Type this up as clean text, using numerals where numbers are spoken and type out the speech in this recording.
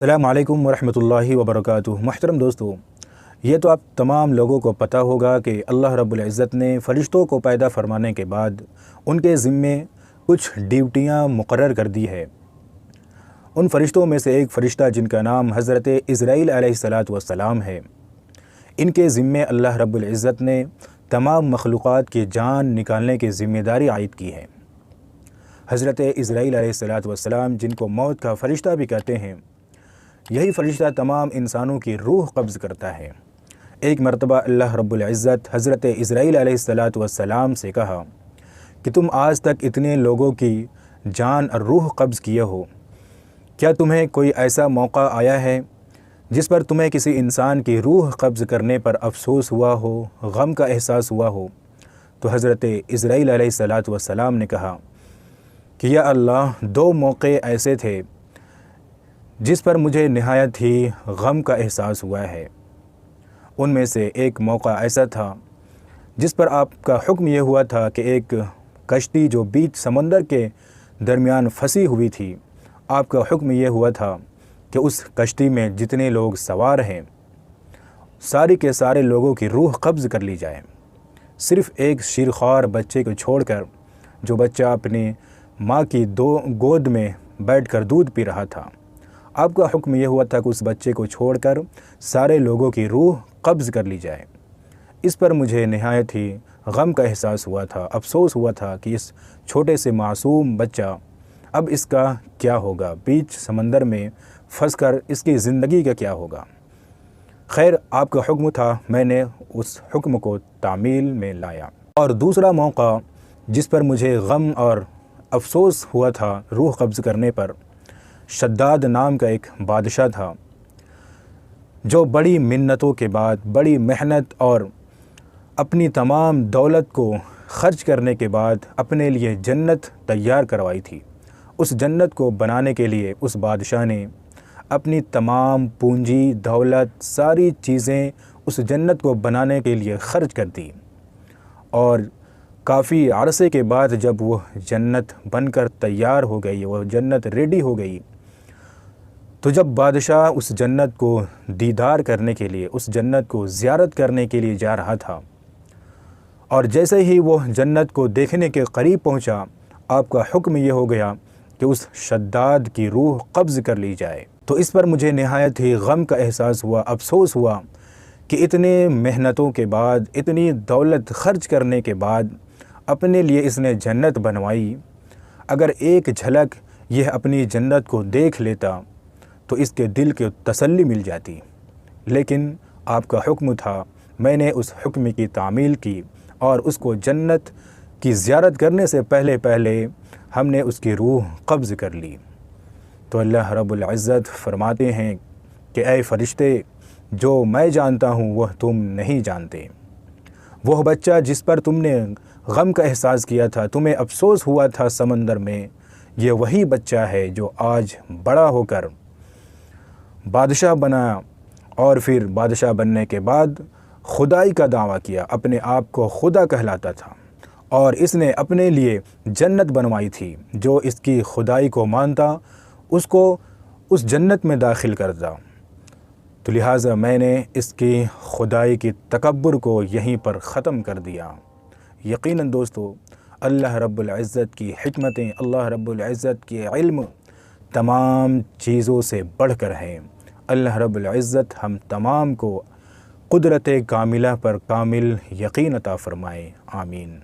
السلام علیکم ورحمۃ اللہ وبرکاتہ۔ محترم دوستو، یہ تو آپ تمام لوگوں کو پتہ ہوگا کہ اللہ رب العزت نے فرشتوں کو پیدا فرمانے کے بعد ان کے ذمے کچھ ڈیوٹیاں مقرر کر دی ہے۔ ان فرشتوں میں سے ایک فرشتہ جن کا نام حضرت اسرائیل علیہ السلام ہے، ان کے ذمے اللہ رب العزت نے تمام مخلوقات کی جان نکالنے کی ذمہ داری عائد کی ہے۔ حضرت اسرائیل علیہ السلام جن کو موت کا فرشتہ بھی کہتے ہیں، یہی فرشتہ تمام انسانوں کی روح قبض کرتا ہے۔ ایک مرتبہ اللہ رب العزت حضرت اسرائیل علیہ السلام سے کہا کہ تم آج تک اتنے لوگوں کی جان اور روح قبض کیے ہو، کیا تمہیں کوئی ایسا موقع آیا ہے جس پر تمہیں کسی انسان کی روح قبض کرنے پر افسوس ہوا ہو، غم کا احساس ہوا ہو؟ تو حضرت اسرائیل علیہ السلام نے کہا کہ یا اللہ، دو موقع ایسے تھے جس پر مجھے نہایت ہی غم کا احساس ہوا ہے۔ ان میں سے ایک موقع ایسا تھا جس پر آپ کا حکم یہ ہوا تھا کہ ایک کشتی جو بیچ سمندر کے درمیان پھنسی ہوئی تھی، آپ کا حکم یہ ہوا تھا کہ اس کشتی میں جتنے لوگ سوار ہیں سارے کے سارے لوگوں کی روح قبض کر لی جائے، صرف ایک شیرخوار بچے کو چھوڑ کر، جو بچہ اپنی ماں کی گود میں بیٹھ کر دودھ پی رہا تھا۔ آپ کا حکم یہ ہوا تھا کہ اس بچے کو چھوڑ کر سارے لوگوں کی روح قبض کر لی جائے۔ اس پر مجھے نہایت ہی غم کا احساس ہوا تھا، افسوس ہوا تھا کہ اس چھوٹے سے معصوم بچہ اب اس کا کیا ہوگا، بیچ سمندر میں پھنس کر اس کی زندگی کا کیا ہوگا۔ خیر، آپ کا حکم تھا، میں نے اس حکم کو تعمیل میں لایا۔ اور دوسرا موقع جس پر مجھے غم اور افسوس ہوا تھا روح قبض کرنے پر، شداد نام کا ایک بادشاہ تھا جو بڑی منتوں کے بعد، بڑی محنت اور اپنی تمام دولت کو خرچ کرنے کے بعد اپنے لیے جنت تیار کروائی تھی۔ اس جنت کو بنانے کے لیے اس بادشاہ نے اپنی تمام پونجی، دولت، ساری چیزیں اس جنت کو بنانے کے لیے خرچ کر دی، اور کافی عرصے کے بعد جب وہ جنت بن کر تیار ہو گئی، وہ جنت ریڈی ہو گئی، تو جب بادشاہ اس جنت کو دیدار کرنے کے لیے، اس جنت کو زیارت کرنے کے لیے جا رہا تھا، اور جیسے ہی وہ جنت کو دیکھنے کے قریب پہنچا، آپ کا حکم یہ ہو گیا کہ اس شداد کی روح قبض کر لی جائے۔ تو اس پر مجھے نہایت ہی غم کا احساس ہوا، افسوس ہوا کہ اتنے محنتوں کے بعد، اتنی دولت خرچ کرنے کے بعد اپنے لیے اس نے جنت بنوائی، اگر ایک جھلک یہ اپنی جنت کو دیکھ لیتا تو اس کے دل کو تسلی مل جاتی، لیکن آپ کا حکم تھا، میں نے اس حکم کی تعمیل کی، اور اس کو جنت کی زیارت کرنے سے پہلے ہم نے اس کی روح قبض کر لی۔ تو اللہ رب العزت فرماتے ہیں کہ اے فرشتے، جو میں جانتا ہوں وہ تم نہیں جانتے۔ وہ بچہ جس پر تم نے غم کا احساس کیا تھا، تمہیں افسوس ہوا تھا سمندر میں، یہ وہی بچہ ہے جو آج بڑا ہو کر بادشاہ بنا، اور پھر بادشاہ بننے کے بعد خدائی کا دعویٰ کیا، اپنے آپ کو خدا کہلاتا تھا، اور اس نے اپنے لیے جنت بنوائی تھی۔ جو اس کی خدائی کو مانتا، اس کو اس جنت میں داخل کرتا۔ تو لہٰذا میں نے اس کی خدائی کی تکبر کو یہیں پر ختم کر دیا۔ یقیناً دوستو، اللہ رب العزت کی حکمتیں، اللہ رب العزت کے علم تمام چیزوں سے بڑھ کر ہیں۔ اللہ رب العزت ہم تمام کو قدرت کاملہ پر کامل یقین عطا فرمائے، آمین۔